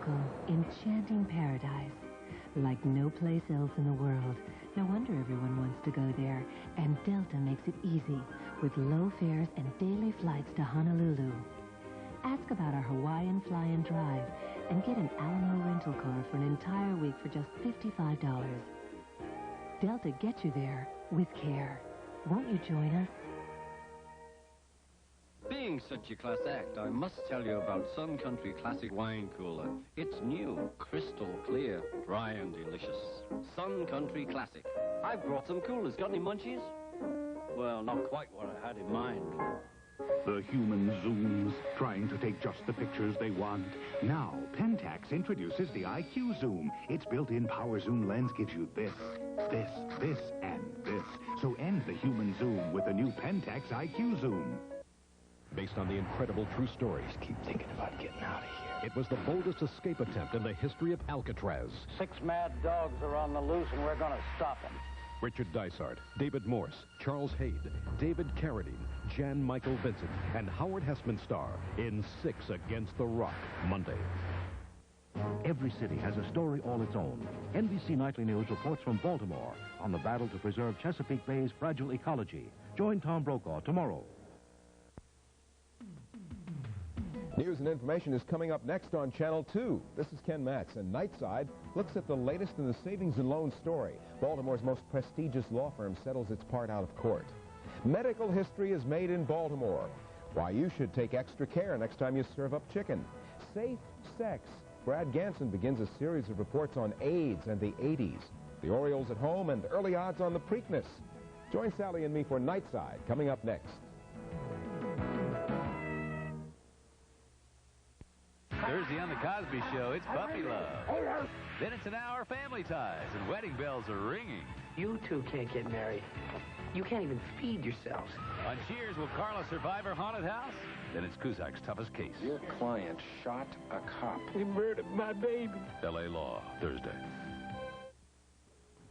AMOCO, enchanting paradise. Like no place else in the world. No wonder everyone wants to go there. And Delta makes it easy, with low fares and daily flights to Honolulu. Ask about our Hawaiian fly-in drive and get an Alamo rental car for an entire week for just $55. Delta gets you there with care. Won't you join us? Being such a class act, I must tell you about Sun Country Classic Wine Cooler. It's new, crystal clear, dry and delicious. Sun Country Classic. I've brought some coolers. Got any munchies? Well, not quite what I had in mind. The human zooms, trying to take just the pictures they want. Now, Pentax introduces the IQ Zoom. Its built-in power zoom lens gives you this, and this. So end the human zoom with the new Pentax IQ Zoom. Based on the incredible true story. Just keep thinking about getting out of here. It was the boldest escape attempt in the history of Alcatraz. 6 mad dogs are on the loose, and we're going to stop them. Richard Dysart, David Morse, Charles Hayde, David Carradine, Jan Michael Vincent, and Howard Hessman Starr in 6 Against the Rock, Monday. Every city has a story all its own. NBC Nightly News reports from Baltimore on the battle to preserve Chesapeake Bay's fragile ecology. Join Tom Brokaw tomorrow. News and information is coming up next on Channel 2. This is Ken Matz, and Nightside looks at the latest in the savings and loan story. Baltimore's most prestigious law firm settles its part out of court. Medical history is made in Baltimore. Why you should take extra care next time you serve up chicken. Safe sex. Brad Ganson begins a series of reports on AIDS and the 80s. The Orioles at home and early odds on the Preakness. Join Sally and me for Nightside, coming up next. Thursday on the Cosby Show, it's puppy love. Then it's an hour family ties, and wedding bells are ringing. You two can't get married. You can't even feed yourselves. On Cheers, will Carla survive her haunted house? Then it's Cusack's toughest case. Your client shot a cop. He murdered my baby. L.A. Law, Thursday.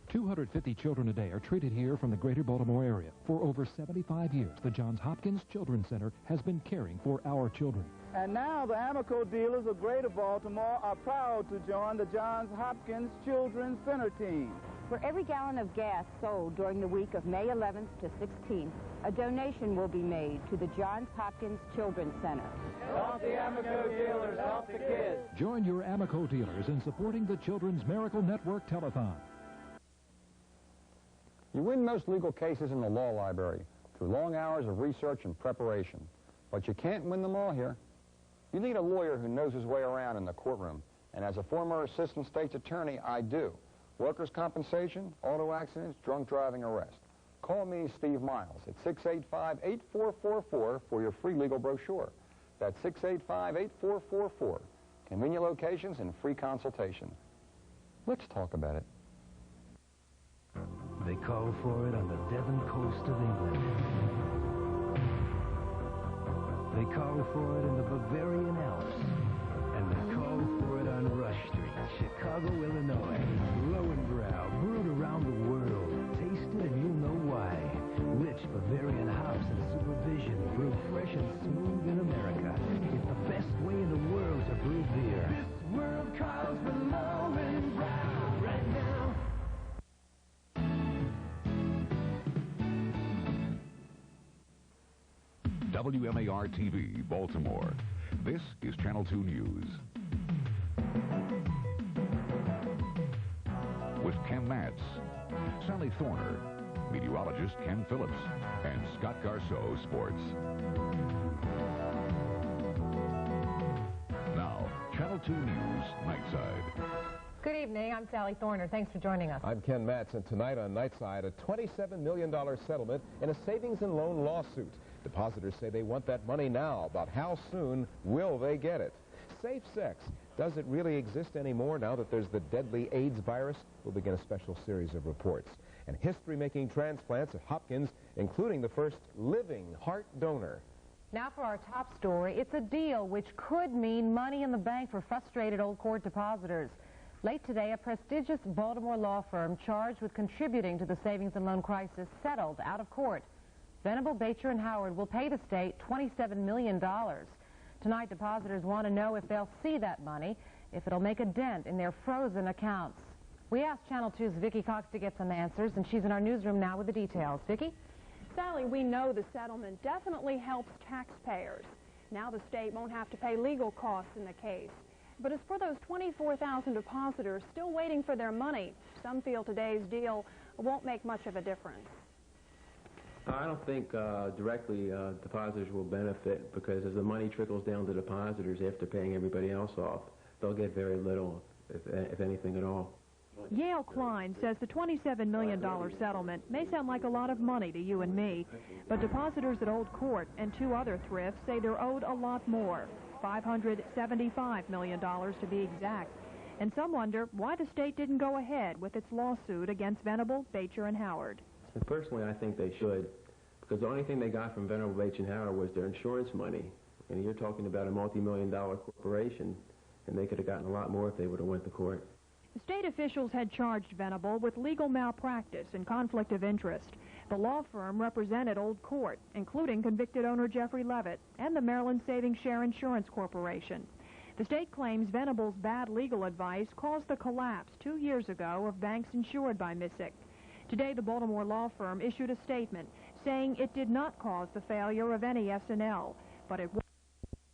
250 children a day are treated here from the greater Baltimore area. For over 75 years, the Johns Hopkins Children's Center has been caring for our children. And now the AMOCO dealers of Greater Baltimore are proud to join the Johns Hopkins Children's Center team. For every gallon of gas sold during the week of May 11th to 16th, a donation will be made to the Johns Hopkins Children's Center. Help the AMOCO dealers, help the kids. Join your AMOCO dealers in supporting the Children's Miracle Network Telethon. You win most legal cases in the law library through long hours of research and preparation. But you can't win them all here. You need a lawyer who knows his way around in the courtroom. And as a former assistant state's attorney, I do. Workers' compensation, auto accidents, drunk driving arrest. Call me, Steve Miles, at 685-8444 for your free legal brochure. That's 685-8444. Convenient locations and free consultation. Let's talk about it. They call for it on the Devon coast of England. They call for it in the Bavarian Alps. And they call for it on Rush Street, Chicago, Illinois. Lowenbrau, brewed around the world. Taste it and you'll know why. Rich Bavarian hops and supervision, brewed fresh and smooth in America. It's the best way in the world to brew beer. This world calls for Lowenbrau right now. WMAR-TV, Baltimore. This is Channel 2 News. With Ken Matz, Sally Thorner, meteorologist Ken Phillips, and Scott Garceau, sports. Now, Channel 2 News, Nightside. Good evening. I'm Sally Thorner. Thanks for joining us. I'm Ken Matz, and tonight on Nightside, a $27 million settlement in a savings and loan lawsuit. Depositors say they want that money now, but how soon will they get it? Safe sex. Does it really exist anymore now that there's the deadly AIDS virus? We'll begin a special series of reports. And history-making transplants at Hopkins, including the first living heart donor. Now for our top story. It's a deal which could mean money in the bank for frustrated old court depositors. Late today, a prestigious Baltimore law firm charged with contributing to the savings and loan crisis settled out of court. Venable, Bacher, and Howard will pay the state $27 million. Tonight, depositors want to know if they'll see that money if it'll make a dent in their frozen accounts. We asked Channel 2's Vicki Cox to get some answers, and she's in our newsroom now with the details. Vicki? Sally, we know the settlement definitely helps taxpayers. Now the state won't have to pay legal costs in the case. But as for those 24,000 depositors still waiting for their money, some feel today's deal won't make much of a difference. I don't think directly depositors will benefit, because as the money trickles down to depositors after paying everybody else off, they'll get very little, if anything at all. Yale Klein says the $27 million settlement may sound like a lot of money to you and me, but depositors at Old Court and 2 other thrifts say they're owed a lot more, $575 million to be exact. And some wonder why the state didn't go ahead with its lawsuit against Venable, Beecher, and Howard. And personally, I think they should, because the only thing they got from Venable, Beecher, and Howard was their insurance money. And you're talking about a multi-million-dollar corporation, and they could have gotten a lot more if they would have went to court. The state officials had charged Venable with legal malpractice and conflict of interest. The law firm represented Old Court, including convicted owner Jeffrey Levitt and the Maryland Savings Share Insurance Corporation. The state claims Venable's bad legal advice caused the collapse 2 years ago of banks insured by MISIC. Today, the Baltimore law firm issued a statement saying it did not cause the failure of any S&L, but it